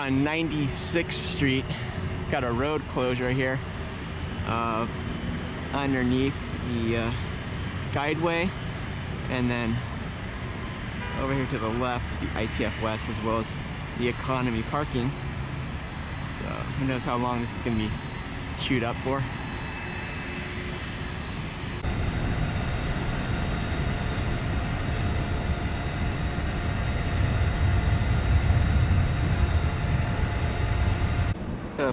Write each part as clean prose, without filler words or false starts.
on 96th Street. Got a road closure here underneath the guideway, and then over here to the left, the ITF-West, as well as the economy parking. So who knows how long this is going to be chewed up for.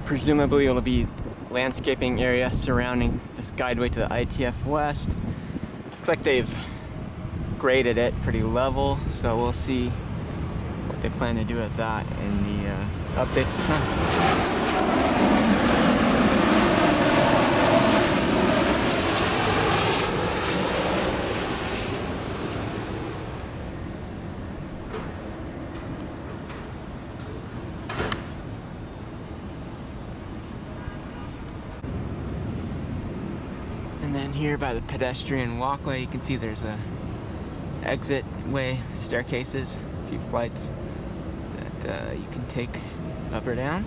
Presumably it'll be landscaping area surrounding this guideway to the ITF-West. Looks like they've graded it pretty level, so we'll see what they plan to do with that in the updates to come. And then here by the pedestrian walkway, you can see there's a exit way, staircases, a few flights that you can take up or down.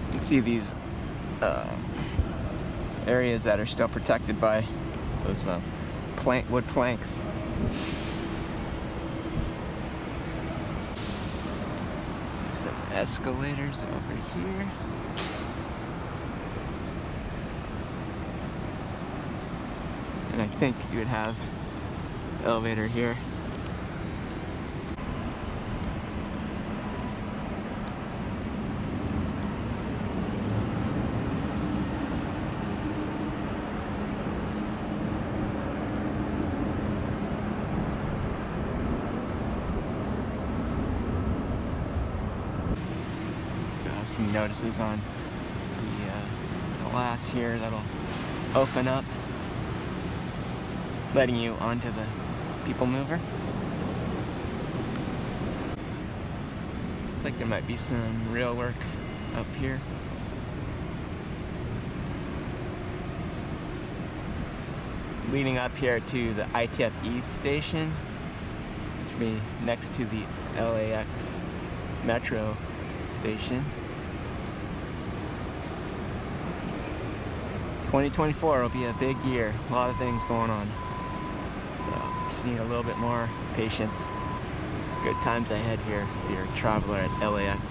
You can see these areas that are still protected by those wood planks. Some escalators over here. And I think you would have an elevator here. Some notices on the glass here that'll open up, letting you onto the people mover. Looks like there might be some rail work up here. Leading up here to the ITF East station, which will be next to the LAX metro station. 2024 will be a big year, a lot of things going on. So just need a little bit more patience. Good times ahead here if you're a traveler at LAX.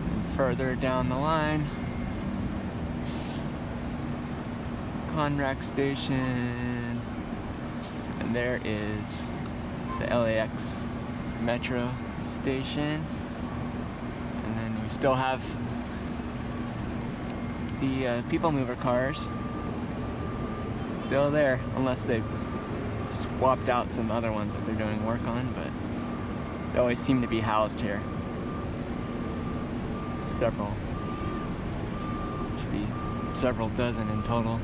And further down the line, Conrack station, and there is the LAX metro station, and then we still have the people mover cars still there, unless they've swapped out some other ones that they're doing work on, but they always seem to be housed here. Several, should be several dozen in total.